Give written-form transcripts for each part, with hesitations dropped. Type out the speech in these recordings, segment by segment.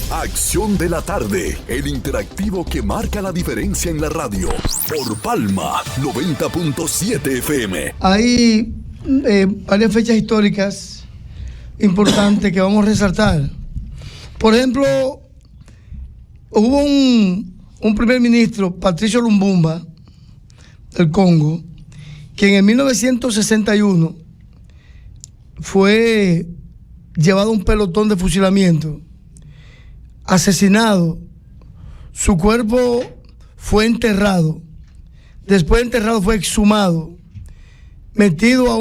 Acción de la tarde, el interactivo que marca la diferencia en la radio. Por Palma 90.7 FM. Hay varias fechas históricas importantes que vamos a resaltar. Por ejemplo, hubo un primer ministro, Patricio Lumumba, del Congo, que en 1961 fue llevado a un pelotón de fusilamiento, asesinado, su cuerpo fue enterrado, después de enterrado fue exhumado, metido a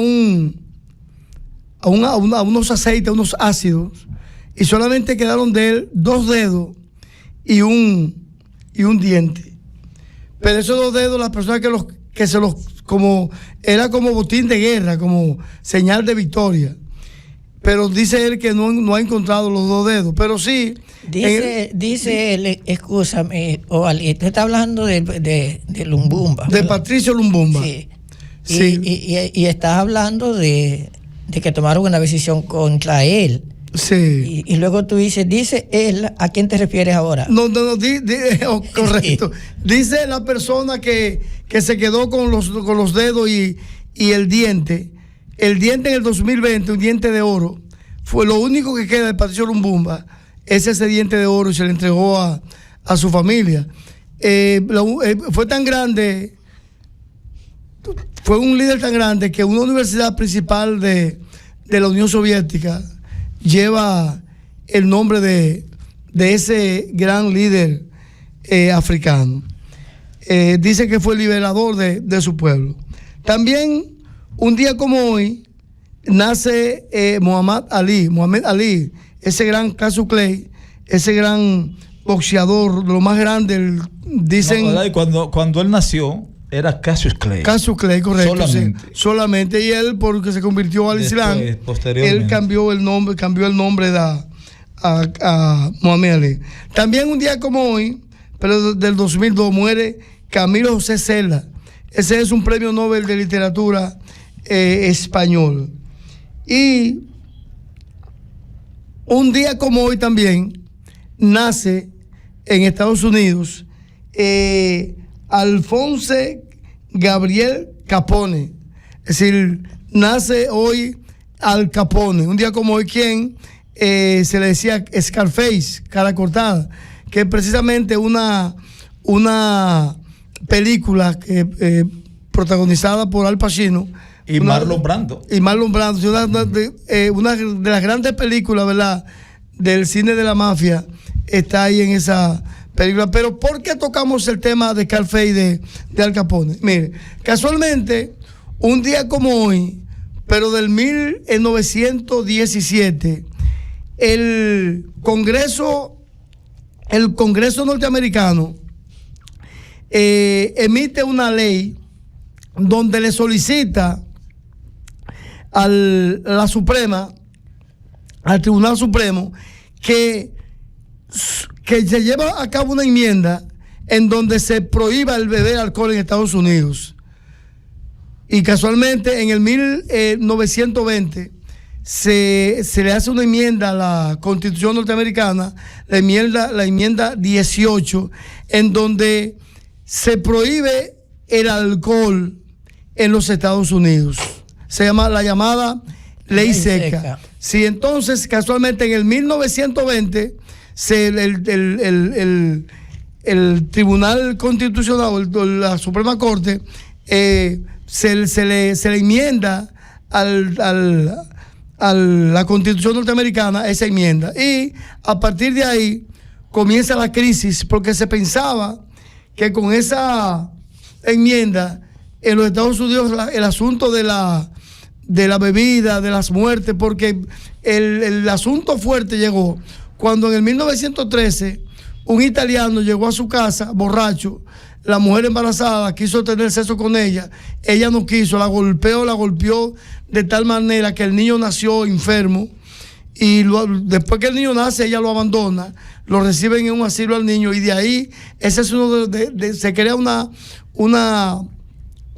unos aceites, a unos ácidos, y solamente quedaron de él 2 dedos y un diente. Pero esos 2 dedos, las personas como era como botín de guerra, como señal de victoria. Pero dice él que no ha encontrado los 2 dedos, pero sí. Dice él, escúchame, Ovalí, usted está hablando de Lumumba. De Patricio Lumumba. Sí. Sí. Y estás hablando de que tomaron una decisión contra él. Sí. Y luego tú dice él, ¿a quién te refieres ahora? No, correcto. Sí. Dice la persona que se quedó con los dedos y el diente. El diente en el 2020, un diente de oro, fue lo único que queda de Patricio Lumumba, es ese diente de oro y se le entregó a su familia. Fue tan grande, fue un líder tan grande que una universidad principal de la Unión Soviética lleva el nombre de ese gran líder africano. Dice que fue el liberador de su pueblo. También, un día como hoy, nace Muhammad Ali, ese gran Cassius Clay, ese gran boxeador, lo más grande, dicen. No, cuando él nació, era Cassius Clay. Cassius Clay, correcto. Solamente. Sí, solamente. Y él, porque se convirtió al Islam, él cambió el nombre a Muhammad Ali. También un día como hoy, pero del 2002, muere Camilo José Cela. Ese es un premio Nobel de literatura español. Y un día como hoy también nace en Estados Unidos Alphonse Gabriel Capone. Es decir, nace hoy Al Capone. Un día como hoy, quien se le decía Scarface, cara cortada, que es precisamente una película protagonizada por Al Pacino y Marlon Brando. Una de las grandes películas, ¿verdad?, del cine de la mafia, está ahí en esa película. Pero ¿por qué tocamos el tema de Scarface de Al Capone? Mire, casualmente, un día como hoy, pero del 1917, el Congreso norteamericano emite una ley donde le solicita al Tribunal Supremo que se lleva a cabo una enmienda en donde se prohíba el beber alcohol en Estados Unidos. Y casualmente en el 1920 se le hace una enmienda a la Constitución norteamericana, la enmienda 18, en donde se prohíbe el alcohol en los Estados Unidos. Se llama la llamada ley seca. Sí, entonces casualmente en el 1920 el Tribunal Constitucional, la Suprema Corte, se le enmienda a la Constitución norteamericana esa enmienda. Y a partir de ahí comienza la crisis, porque se pensaba que con esa enmienda en los Estados Unidos el asunto de la bebida, de las muertes, porque el asunto fuerte llegó cuando en el 1913 un italiano llegó a su casa borracho, la mujer embarazada quiso tener sexo con ella no quiso, la golpeó de tal manera que el niño nació enfermo, y después que el niño nace ella lo abandona, lo reciben en un asilo al niño, y de ahí ese es se crea una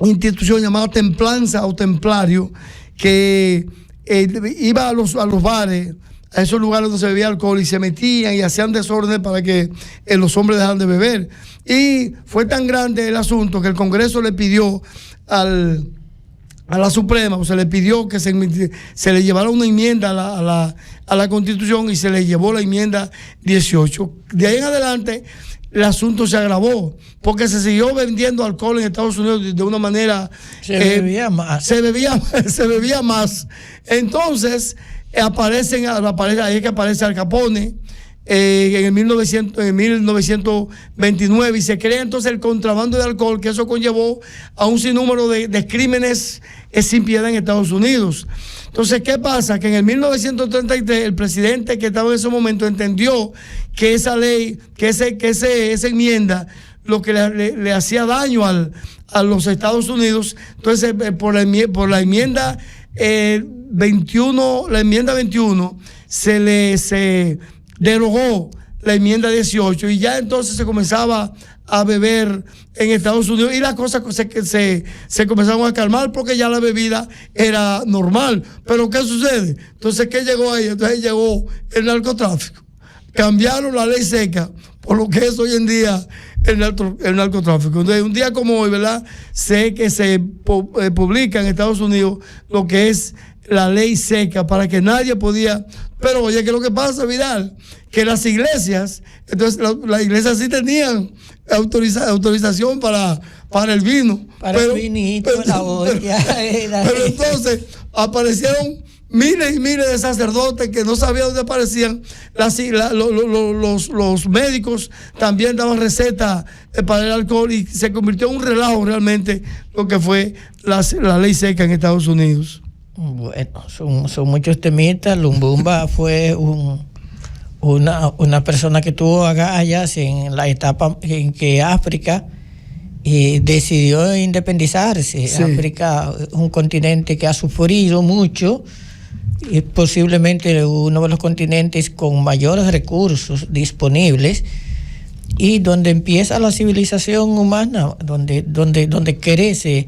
institución llamada templanza o templario, que iba a los bares a esos lugares donde se bebía alcohol y se metían y hacían desórdenes para que los hombres dejaran de beber. Y fue tan grande el asunto que el Congreso le pidió a la Suprema, o se le pidió que se le llevara una enmienda a la Constitución, y se le llevó la enmienda 18. De ahí en adelante el asunto se agravó, porque se siguió vendiendo alcohol en Estados Unidos de una manera... Se bebía más. Se bebía más. Entonces, ahí es que aparece Al Capone, en 1929, y se crea entonces el contrabando de alcohol, que eso conllevó a un sinnúmero de crímenes sin piedad en Estados Unidos. Entonces, ¿qué pasa? Que en el 1933 el presidente que estaba en ese momento entendió que esa ley, que esa enmienda, lo que le hacía daño a los Estados Unidos. Entonces, por la enmienda 21, la enmienda 21 se derogó la enmienda 18, y ya entonces se comenzaba a beber en Estados Unidos, y las cosas se comenzaron a calmar, porque ya la bebida era normal. Pero ¿qué sucede? Entonces, ¿qué llegó ahí? Entonces llegó el narcotráfico. Cambiaron la ley seca por lo que es hoy en día el narcotráfico. Entonces, un día como hoy, ¿verdad? Sé que se publica en Estados Unidos lo que es la ley seca, para que nadie podía... Pero oye, ¿qué es lo que pasa, Vidal? Que las iglesias, entonces las iglesias sí tenían autorización para el vino. Para el vinito, la olla. Pero entonces aparecieron miles y miles de sacerdotes que no sabían dónde aparecían. Los médicos también daban receta para el alcohol, y se convirtió en un relajo realmente lo que fue la ley seca en Estados Unidos. Bueno, son muchos temitas. Lumbumba fue una persona que tuvo agallas en la etapa en que África decidió independizarse. Sí. África es un continente que ha sufrido mucho, y posiblemente uno de los continentes con mayores recursos disponibles, y donde empieza la civilización humana, donde crece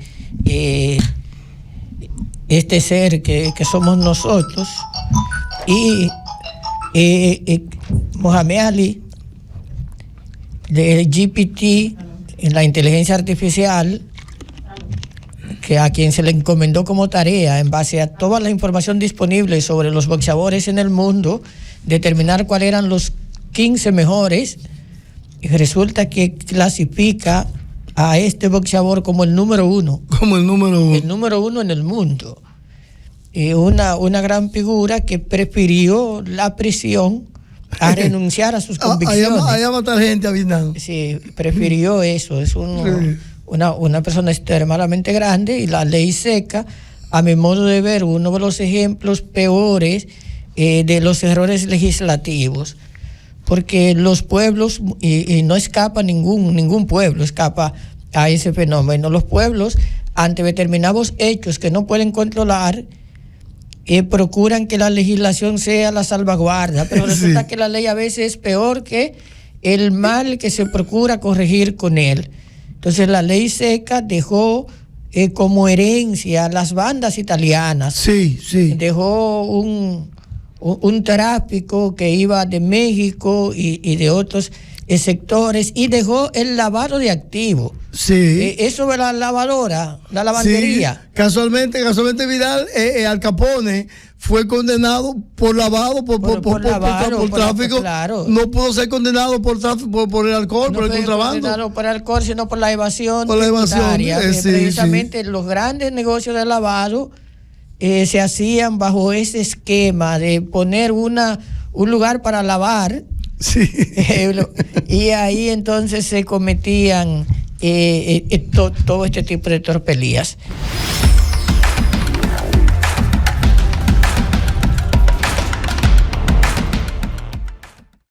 este ser que somos nosotros. Y Mohamed Ali, de GPT, en la inteligencia artificial, que a quien se le encomendó como tarea, en base a toda la información disponible sobre los boxeadores en el mundo, determinar cuáles eran los 15 mejores, y resulta que clasifica a este boxeador como el número uno. Como el número uno. El número uno en el mundo. Una gran figura que prefirió la prisión a renunciar a sus convicciones. Allá matar gente a Vietnam. Sí, prefirió eso. Es una persona extremadamente grande, y la ley seca, a mi modo de ver, uno de los ejemplos peores de los errores legislativos. Porque los pueblos, y no escapa ningún pueblo, escapa a ese fenómeno. Los pueblos, ante determinados hechos que no pueden controlar, procuran que la legislación sea la salvaguarda, pero resulta que la ley a veces es peor que el mal que se procura corregir con él. Entonces, la ley seca dejó como herencia las bandas italianas. Sí. Dejó un tráfico que iba de México y de otros sectores, y dejó el lavado de activos. Sí. Eso de la lavadora, la lavandería. Sí. Casualmente, Vidal, Al Capone fue condenado por lavado, por tráfico. Claro. No pudo ser condenado por tráfico, por el alcohol, por el contrabando. No fue condenado por el alcohol, sino por la evasión. Por la evasión. Precisamente los grandes negocios de lavado se hacían bajo ese esquema de poner un lugar para lavar. Sí. Y ahí entonces se cometían todo este tipo de tropelías.